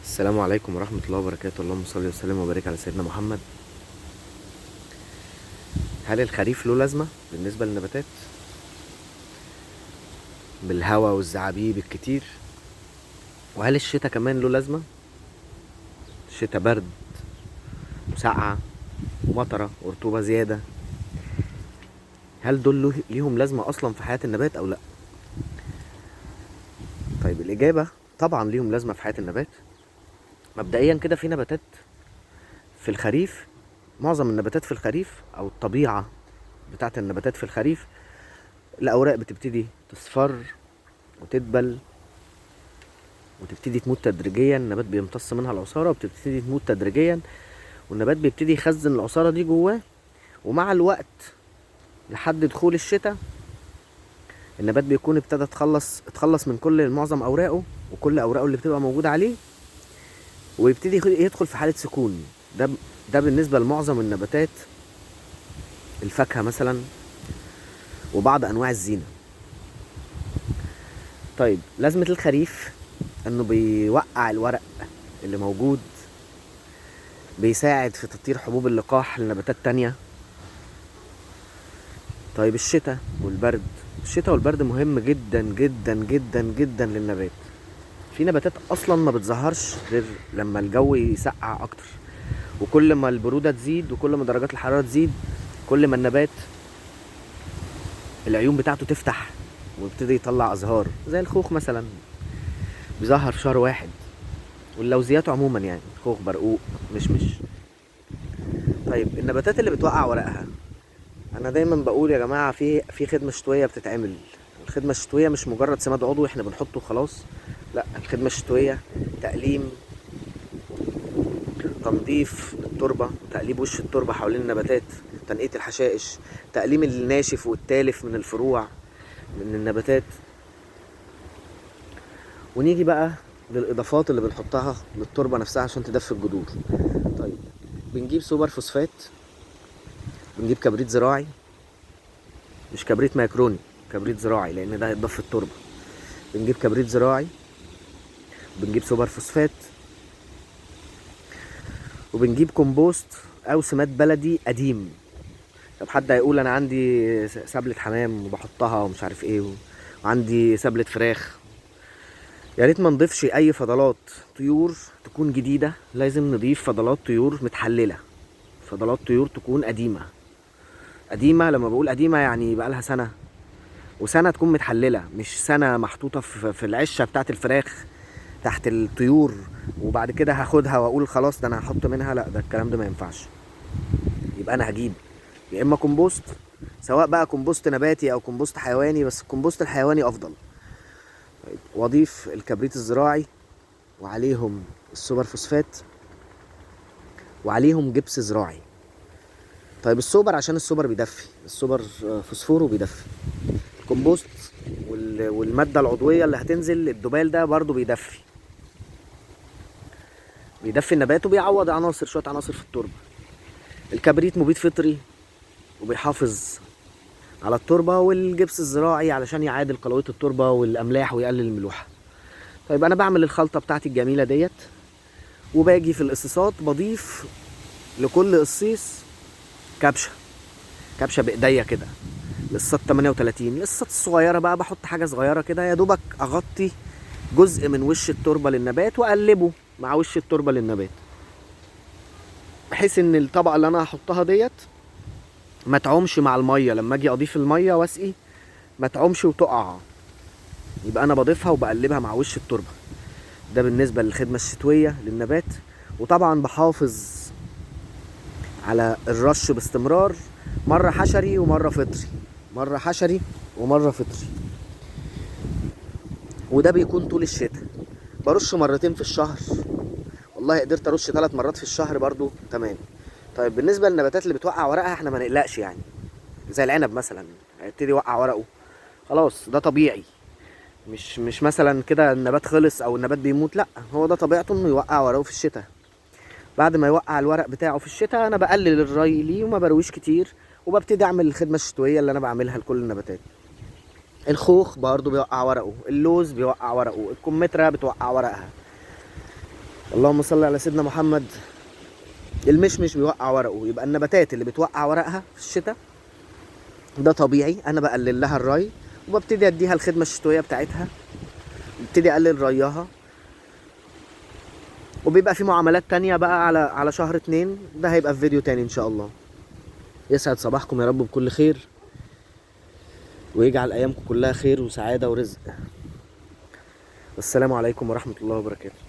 السلام عليكم ورحمة الله وبركاته. اللهم صل وسلم وبارك على سيدنا محمد. هل الخريف له لازمة بالنسبة للنباتات بالهواء والزعابيب الكتير؟ وهل الشتاء كمان له لازمة؟ الشتاء برد وسقعة ومطرة ورطوبة زيادة، هل دول ليهم لازمة أصلا في حياة النبات أو لأ؟ طيب الإجابة طبعا ليهم لازمة في حياة النبات. مبدئيا كده في نباتات في الخريف، معظم النباتات في الخريف أو الطبيعة بتاعت النباتات في الخريف الأوراق بتبتدي تصفر وتدبل وتبتدي تموت تدريجيا. النبات بيمتص منها العصارة وبتبتدي تموت تدريجيا، والنبات بيبتدي يخزن العصارة دي جواه. ومع الوقت لحد دخول الشتاء النبات بيكون ابتدى اتخلص من معظم اوراقه وكل اوراقه اللي بتبقى موجودة عليه، ويبتدي يدخل في حالة سكون. ده بالنسبة لمعظم النباتات، الفاكهة مثلا وبعض انواع الزينة. طيب لازمة الخريف انه بيوقع الورق اللي موجود، بيساعد في تطهير حبوب اللقاح لنباتات تانية. طيب الشتاء والبرد مهم جدا جدا جدا جدا للنبات. في نباتات اصلا ما بتظهرش غير لما الجو يسقع اكتر، وكل ما البرودة تزيد وكل ما درجات الحرارة تزيد كل ما النبات العيون بتاعته تفتح ويبتدي يطلع ازهار، زي الخوخ مثلا بيظهر في شهر واحد، واللوزيات عموما يعني خوخ، برقوق، مشمش. طيب النباتات اللي بتوقع ورقها، انا دايما بقول يا جماعه في خدمه شتويه بتتعمل. الخدمه الشتويه مش مجرد سماد عضوي احنا بنحطه وخلاص، لا، الخدمه الشتويه تقليم، تنظيف التربه، تقليب وش التربه حوالين النباتات، تنقية الحشائش، تقليم الناشف والتالف من الفروع من النباتات. ونيجي بقى للاضافات اللي بنحطها للتربه نفسها عشان تدفي الجذور. طيب بنجيب سوبر فوسفات، بنجيب كبريت زراعي، مش كبريت ميكروني، كبريت زراعي لان ده هيتضاف في التربه. بنجيب كبريت زراعي، بنجيب سوبر فوسفات، وبنجيب كومبوست او سماد بلدي قديم. طب حد هيقول انا عندي سبلة حمام وبحطها ومش عارف ايه وعندي سبلة فراخ. يا ريت ما نضيفش اي فضلات طيور تكون جديدة، لازم نضيف فضلات طيور متحللة، فضلات طيور تكون قديمة. لما بقول قديمة يعني بقالها سنة، وسنة تكون متحللة، مش سنة محطوطة في العشة بتاعت الفراخ تحت الطيور وبعد كده هاخدها واقول خلاص ده انا هحط منها. لا، ده الكلام ده ما ينفعش. يبقى انا هجيب يا اما كومبوست، سواء بقى كومبوست نباتي او كومبوست حيواني، بس الكومبوست الحيواني افضل. طيب واضيف الكبريت الزراعي وعليهم السوبر فوسفات وعليهم جبس زراعي. طيب السوبر عشان السوبر بيدفي، السوبر فوسفوره بيدفي. الكومبوست والمادة العضوية اللي هتنزل الدبال ده برضو بيدفي النبات وبيعوض شوية عناصر في التربة. الكبريت مبيد فطري وبيحافظ على التربة، والجبس الزراعي علشان يعادل قلوية التربة والأملاح ويقلل الملوحة. طيب أنا بعمل الخلطة بتاعتي الجميلة ديت، وباجي في القصيصات بضيف لكل قصيص كبشة بإيديا كده. القصات 38، القصات الصغيرة بقى بحط حاجة صغيرة كده يا دوبك أغطي جزء من وش التربة للنبات وأقلبه مع وش التربة للنبات، بحيث إن الطبقة اللي أنا هحطها ديت ما تعومش مع المية. لما أجي أضيف المية وأسقي ما تعومش وتقع، يبقى انا بضيفها وبقلبها مع وش التربه. ده بالنسبه للخدمه الشتويه للنبات. وطبعا بحافظ على الرش باستمرار، مره حشري ومره فطري، مره حشري ومره فطري، وده بيكون طول الشتاء. برش مرتين في الشهر، والله قدرت ارش 3 مرات في الشهر برضو تمام. طيب بالنسبه للنباتات اللي بتوقع ورقها احنا ما نقلقش يعني، زي العنب مثلا هيبتدي يوقع ورقه، خلاص ده طبيعي. مش مثلا كده النبات خلص او النبات بيموت، لا، هو ده طبيعته انه يوقع ورقه في الشتاء. بعد ما يوقع الورق بتاعه في الشتاء انا بقلل الري ليه وما برويش كتير، وببتدي اعمل الخدمه الشتويه اللي انا بعملها لكل النباتات. الخوخ برضه بيوقع ورقه، اللوز بيوقع ورقه، الكمثرى بتوقع ورقها. اللهم صل على سيدنا محمد. المشمش بيوقع ورقه، يبقى النباتات اللي بتوقع ورقها في الشتاء ده طبيعي، انا بقلل لها الري وببتدي اديها الخدمه الشتويه بتاعتها، ببتدي اقلل ريها. وبيبقى في معاملات تانية بقى على شهر 2، ده هيبقى في فيديو تاني ان شاء الله. يسعد صباحكم يا رب بكل خير، ويجعل ايامكم كلها خير وسعاده ورزق. والسلام عليكم ورحمه الله وبركاته.